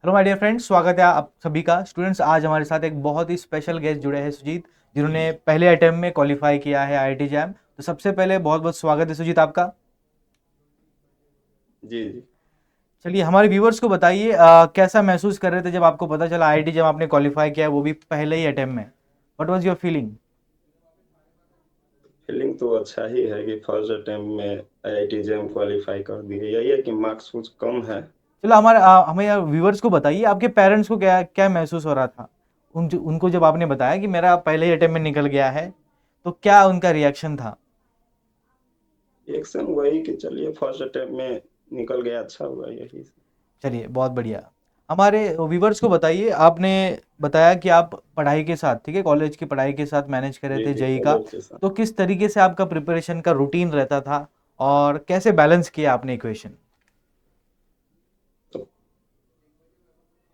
Hello my dear friends, स्वागत है आप सभी का। स्टूडेंट्स, आज हमारे साथ एक बहुत ही स्पेशल गेस्ट जुड़े हैं, सुजीत, जिन्होंने पहले अटेम्प्ट में क्वालिफाई किया है आईआईटी जैम। तो सबसे पहले बहुत बहुत स्वागत है सुजीत आपका। जी जी। चलिए, हमारे व्यूवर्स को बताइए कैसा महसूस कर रहे थे जब आपको पता चला आईआईटी जैम आपने क्वालिफाई किया है, वो भी पहले ही अटेम्प्ट में। What was your feeling? Feeling तो अच्छा ही है कि फर्स्ट अटेम्प्ट में आईआईटी जेम क्वालिफाई कर दिए। यही है कि मार्क्स कुछ कम है। चलो, हमें व्यूवर्स को बताइए, आपके पेरेंट्स को क्या क्या महसूस हो रहा था उनको जब आपने बताया कि मेरा पहले ही अटेम्प्ट में निकल गया है, तो क्या उनका रिएक्शन था? रिएक्शन वही कि चलिए फर्स्ट अटेम्प्ट में निकल गया, अच्छा हुआ यही। चलिए, बहुत बढ़िया। हमारे व्यूवर्स को बताइए, आपने बताया कि आप पढ़ाई के साथ, ठीक है, कॉलेज की पढ़ाई के साथ मैनेज कर रहे जी थे जी, जेई का। कॉलेज के साथ। तो किस तरीके से आपका प्रिपरेशन का रूटीन रहता था और कैसे बैलेंस किया आपने इक्वेशन? तो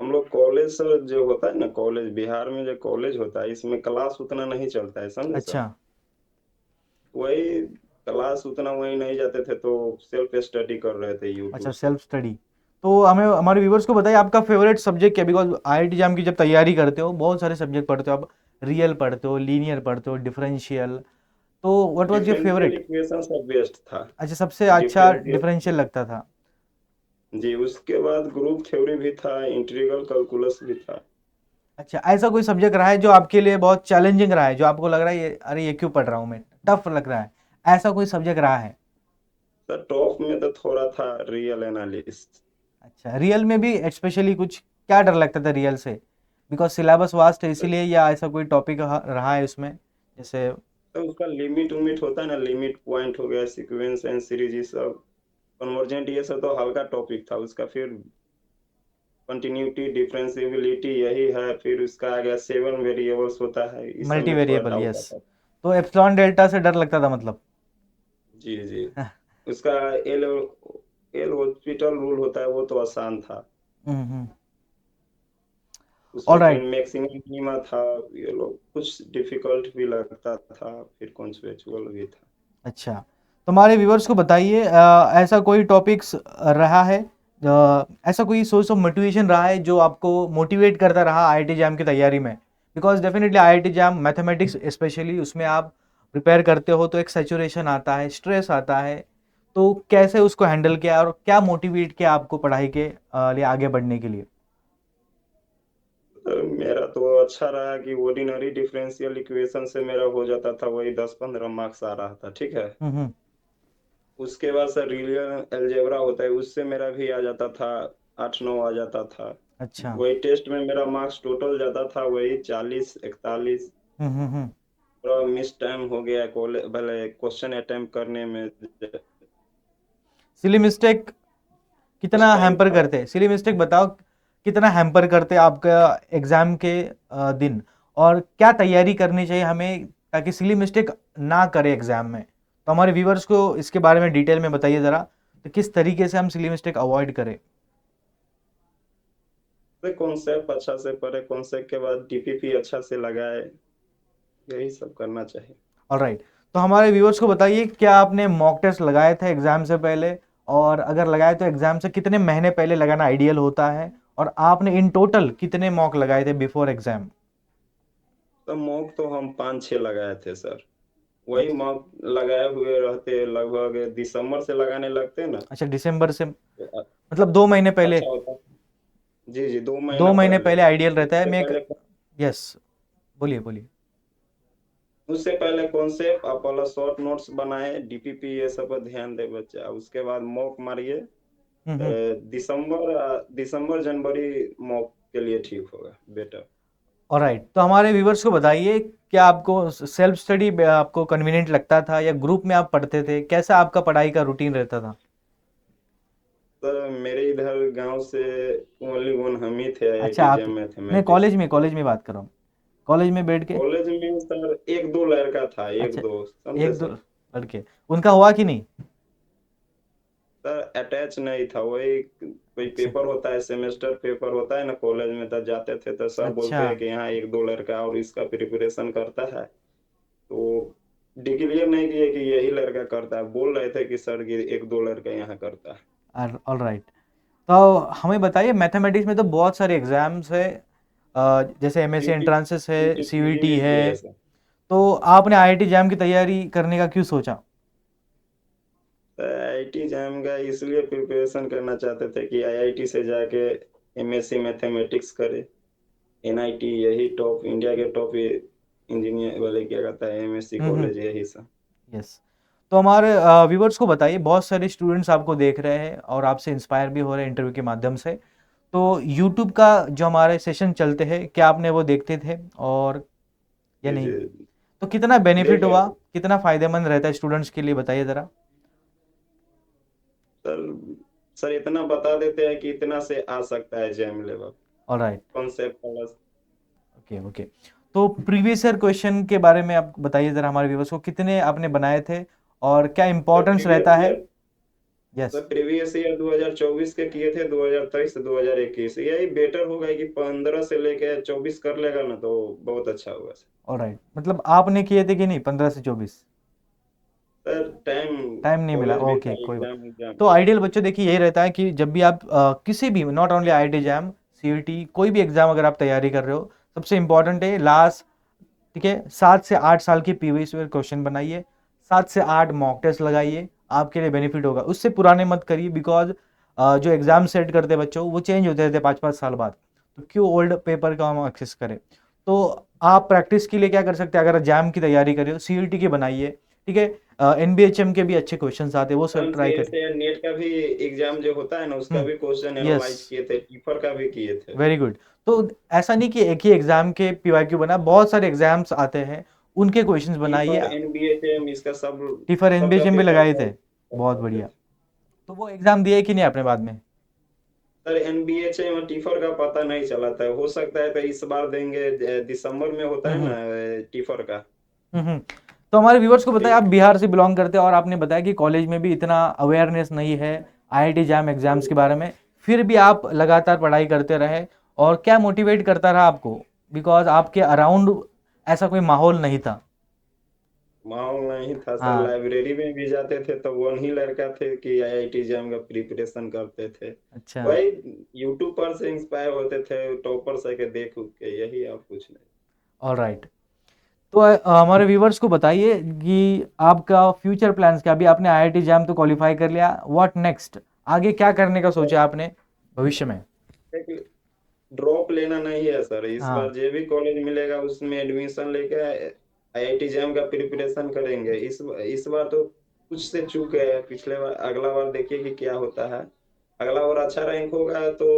हम लोग कॉलेज सर जो होता है ना, कॉलेज बिहार में जो कॉलेज होता है इसमें क्लास उतना नहीं चलता है, समझे सर। अच्छा। वही क्लास उतना वही नहीं जाते थे तो सेल्फ स्टडी कर रहे थे यूट्यूब अच्छा, से। Self study. तो हमें हमारे व्यूवर्स को बताइए, आपका फेवरेट सब्जेक्ट क्या? बिकॉज आईआईटी एग्जाम की जब तैयारी करते हो, बहुत सारे सब्जेक्ट पढ़ते हो आप। रियल पढ़ते हो, लीनियर पढ़ते हो, डिफरेंशियल। तो what was your differential favourite? Equation सब बेस्ट था। अच्छा, सबसे अच्छा डिफरेंशियल। डिफरेंशियल लगता था। जी, उसके बाद ग्रुप थ्योरी भी था, इंटीग्रल कैलकुलस भी था। अच्छा, ऐसा कोई सब्जेक्ट रहा है जो आपके लिए बहुत चैलेंजिंग रहा है, जो आपको लग रहा है ये, अरे ये क्यों पढ़ रहा हूँ मैं, टफ लग रहा है, ऐसा कोई सब्जेक्ट रहा है? सर टॉप में तो थोड़ा था रियल एनालिस्ट। अच्छा, रियल में भी स्पेशली कुछ क्या डर लगता था रियल से? बिकॉज सिलेबस वास्ट है इसीलिए, या ऐसा कोई टॉपिक रहा है उसमें, जैसे? तो उसका लिमिट उमिट होता है ना, लिमिट पॉइंट हो गया, सीक्वेंस एंड सीरीज, ये सब कन्वर्जेंट, ये सब तो हल्का टॉपिक था उसका। फिर कंटिन्यूटी, डिफरेंशिएबिलिटी यही है। फिर उसका आ गया 7 वेरिएबल्स होता है, इस सब मल्टी में थोड़ा वेरिएबल, डाउट यस। आता था। तो एप्सिलॉन डेल्टा से डर लगता था मतलब? जी जी। उसका एल एल हॉस्पिटल रूल होता है, वो तो आसान था। हम्म। उसमें फिर ऑलराइट। मैक्सिमम मिनिमा था। ये लोग कुछ डिफिकल्ट भी लगता था, फिर कॉन्सेप्चुअल भी था। अच्छा, तो हमारे व्यूवर्स को बताइए, ऐसा कोई टॉपिक्स रहा है, ऐसा कोई सोर्स ऑफ मोटिवेशन रहा है जो आपको मोटिवेट करता रहा आईआईटी जैम की तैयारी में? Because definitely IIT jam mathematics specially, उसमें आप प्रिपेयर करते हो तो एक सेचुरेशन आता है, स्ट्रेस आता है। तो कैसे उसको हैंडल किया और क्या मोटिवेट किया आपको पढ़ाई के लिए आगे बढ़ने के लिए? तो मेरा तो अच्छा रहा कि ऑर्डिनरी डिफरेंशियल इक्वेशन से मेरा हो जाता था, वही 10-15 मार्क्स आ रहा था, ठीक है। हम्म। उसके बाद सर रियल अलजेब्रा होता है, उससे मेरा भी आ जाता था, 8-9 आ जाता था। अच्छा। वही टेस्ट में मेरा मार्क्स टोटल जाता था वही 40-41। हम्म। थोड़ा मिस टाइम हो गया कॉलेज भले क्वेश्चन अटेम्प्ट करने में। सिली मिस्टेक उस कितना टाइम हैम्पर था। करते हैं? सिली मिस्टेक बताओ, कितना हैम्पर करते हैं आपका एग्जाम के दिन? और क्या तैयारी करनी चाहिए हमें ताकि सिली मिस्टेक ना करे एग्जाम में? तो हमारे व्यूवर्स को इसके बारे में डिटेल में बताइए ज़रा, तो किस तरीके से हम सिली मिस्टेक अवॉइड करें? कॉन्सेप्ट अच्छा से पढ़े, कॉन्सेप्ट के बाद डीपीपी अच्छा से लगाए, यही सब करना चाहिए। ऑलराइट। तो हमारे व्यूवर्स को बताइए, क्या आपने मॉक टेस्ट लगाए थे एग्जाम से पहले? और अगर लगाए तो एग्जाम से कितने महीने पहले लगाना आइडियल होता है? और आपने इन टोटल कितने मॉक लगाए थे बिफोर एग्जाम? तो मॉक तो हम 5-6 लगाए थे सर। वही मॉक लगाए हुए रहते, लगभग दिसंबर से लगाने लगते हैं ना। अच्छा, दिसंबर से तो मतलब 2 महीने पहले? अच्छा होता। जी जी, दो दो महीना महीने पहले। पहले आइडियल रहता है उससे मैं पहले यस, बोलिए बोलिए। उससे पहले कॉन्सेप्ट आप वाला शॉर्ट नोट्स बनाए, डीपीपी ये सब पर ध्यान दे बच्चा, उसके बाद मॉक मारिए। हम्म। दिसंबर जनवरी मॉक के लिए ठीक होगा, बेटर। ऑलराइट, तो हमारे व्यूवर्स को बताइए, क्या आपको सेल्फ स्टडी आपको कन्वीनियंट लगता था या ग्रुप में आप पढ़ते थे? कैसा आपका पढ़ाई का रूटीन रहता था? सर मेरे इधर गांव से ओनली वन हम ही थे अच्छा, आईआईटी आप, जेम मैं मैथमेटिक्स। कॉलेज में बात कर रहा हूँ, कॉलेज में बैठ के। कॉलेज में सर एक दो लड़का था, एक अच्छा, दो, समझे एक दो सर। लड़के, उनका हुआ कि नहीं? सर अटैच नहीं था, वही कोई अच्छा। पेपर होता है, सेमेस्टर पेपर होता है ना कॉलेज में, तब जाते थे तो सर अच्छा। बोलते हैं कि यहाँ एक दो लड़का और इसका प्रिपरेशन करता है। तो डिक्लेयर नहीं किए कि यही लड़का करता है, बोल रहे थे कि सर ये एक दो लड़का यहाँ करता है। ऑलराइट। तो हमें बताइए, मैथमेटिक्स में तो बहुत सारे एग्जाम्स है, जैसे एमएससी यूटी एंट्रांसेस है, यूटी सीयूईटी में है, भी है सर। तो आपने आईआईटी जैम की तैयारी करने का क्यों सोचा? आईआईटी जैम का इसलिए प्रिपरेशन करना चाहते थे कि आईआईटी से जाके एमएससी मैथमेटिक्स करे। एनआईटी यही टॉप, इंडिया के टॉप इंजीनियर वाले क्या कहता है, एमएससी हम्म। कॉलेज यही सब। यस। तो हमारे व्यूवर्स को बताइए, बहुत सारे स्टूडेंट्स आपको देख रहे हैं और आपसे इंस्पायर भी हो रहे हैं इंटरव्यू के माध्यम से। तो यूट्यूब का जो हमारे सेशन चलते हैं, क्या आपने वो देखते थे और या जी नहीं? जी, तो कितना बेनिफिट देखे हुआ, कितना फायदेमंद रहता है स्टूडेंट्स के लिए, बताइए ज़रा। सर। सर इतना बता देते हैं कि इतना से आ सकता है jam level, alright. Concept plus. Okay okay. तो प्रीवियस ईयर क्वेश्चन के बारे में आप बताइए ज़रा हमारे व्यूवर्स को, कितने आपने बनाए थे और क्या सर इम्पोर्टेंस प्रीवियस रहता है? Year yes. Sir previous year 2024 के किए थे, 2023 से 2021, यही बेटर होगा कि 15 से लेके 24 कर लेगा ना तो बहुत अच्छा होगा सर। ऑलराइट, मतलब आपने किए थे कि नहीं 15 से 24? सर टाइम टाइम नहीं मिला, कॉलेज भी था, ओके कोई बात। Exam exam. तो आइडियल बच्चों देखिए यही रहता है कि जब भी आप किसी भी, not only IIT exam, CUET, कोई भी एग्जाम अगर आप तैयारी कर रहे हो, सबसे इंपॉर्टेंट है लास्ट, ठीक है, 7 से 8 साल की प्रीवियस ईयर क्वेश्चन बनाइए, 7 से 8 मॉक टेस्ट लगाइए, आपके लिए बेनिफिट होगा। उससे पुराने मत करिए, बिकॉज जो एग्जाम सेट करते हैं बच्चों, वो चेंज होते रहते हैं 5-5 साल बाद, तो क्यों ओल्ड पेपर का हम एक्सेस करें। तो आप प्रैक्टिस के लिए क्या कर सकते हैं, अगर एग्जाम की तैयारी कर रहे हो, सीयूईटी की बनाइए, ठीक है, एनबीएचएम के भी अच्छे क्वेश्चन आते हैं, वो सर ट्राई करिए। से नेट का भी एग्जाम जो होता है ना, उसका हम्म। भी क्वेश्चन यस। एनालाइज किए थे, टीफर का भी किए थे। Very good. तो ऐसा नहीं कि एक ही एग्जाम के पीवाईक्यू बना, बहुत सारे एग्जाम्स आते हैं, उनके क्वेश्चंस बनाइए। टीफर एनबीएचएम इसका सब, टीफर सबका एनबीएचएम भी पेपर लगाए थे, सॉल्व बहुत करते बढ़िया। थे। तो वो एग्जाम दिए कि नहीं आपने बाद में? सर एनबीएचएम और टीफर का पता नहीं चला था, हो सकता है तो इस बार देंगे, दिसंबर में होता है हम्म। ना टीफर का। हम्म। तो हमारे व्यूवर्स को बताया, आप ठीक। बिहार से बिलोंग करते हैं और आपने बताया कि कॉलेज में भी इतना अवेयरनेस नहीं है आईआईटी जैम एग्जाम्स के बारे में, फिर भी आप लगातार पढ़ाई करते रहे, और क्या मोटिवेट करता रहा आपको? बिकॉज आपके अराउंड ऐसा कोई माहौल नहीं था। माहौल नहीं था सर, हाँ। लाइब्रेरी में भी जाते थे तो वही लड़का थे कि आईआईटी एग्जाम का प्रिपरेशन करते थे। अच्छा। वही यूट्यूब पर से इंस्पायर होते थे, टॉपर से के देख उख के, यही आप कुछ नहीं। ऑलराइट। तो हमारे व्यूवर्स को बताइए कि आपका फ्यूचर प्लान्स क्या? अभी आपने आईआईटी जैम तो क्वालिफाई कर लिया, व्हाट नेक्स्ट, आगे क्या करने का सोचा आपने भविष्य में? ड्रॉप लेना नहीं है सर, इस हाँ। बार जो भी कॉलेज मिलेगा उसमें एडमिशन लेके आईआईटी जैम का प्रिपरेशन करेंगे। इस बार तो कुछ से चूक गए, पिछले बार, अगला बार देखिए कि क्या होता है। अगला बार अच्छा रैंक होगा तो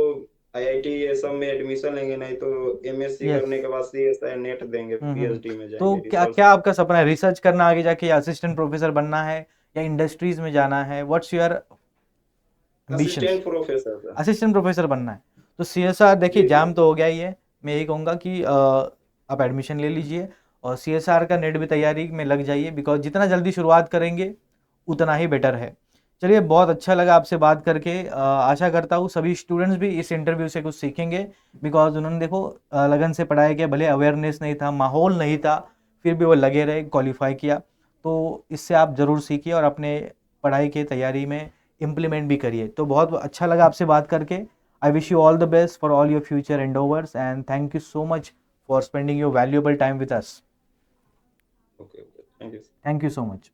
आईआईटी ये सब में एडमिशन लेंगे, नहीं तो एमएससी यस। करने के बाद सीएसआई नेट देंगे, पीएचडी में तो जाएंगे क्या रिसर्च। क्या आपका सपना है, रिसर्च करना आगे जाके, या असिस्टेंट प्रोफेसर बनना है, या इंडस्ट्रीज में जाना है, what's your ambitions? Assistant professor sir. Assistant professor बनना है। तो सीएसआर देखिए, जी जाम जी। तो हो गया ही है, मैं यही कहूँगा कि आप एडमिशन ले लीजिए और सीएसआर का नेट भी तैयारी में लग जाइए, बिकॉज जितना जल्दी शुरुआत करेंगे उतना ही बेटर है। चलिए, बहुत अच्छा लगा आपसे बात करके, आशा करता हूँ सभी स्टूडेंट्स भी इस इंटरव्यू से कुछ सीखेंगे, बिकॉज उन्होंने देखो लगन से पढ़ाई किया, भले अवेयरनेस नहीं था, माहौल नहीं था, फिर भी वो लगे रहे, क्वालिफाई किया। तो इससे आप ज़रूर सीखिए और अपने पढ़ाई की तैयारी में इम्प्लीमेंट भी करिए। तो बहुत अच्छा लगा आपसे बात करके। I wish you all the best for all your future endeavours, and thank you so much for spending your valuable time with us. Okay okay, thank you. Thank you so much.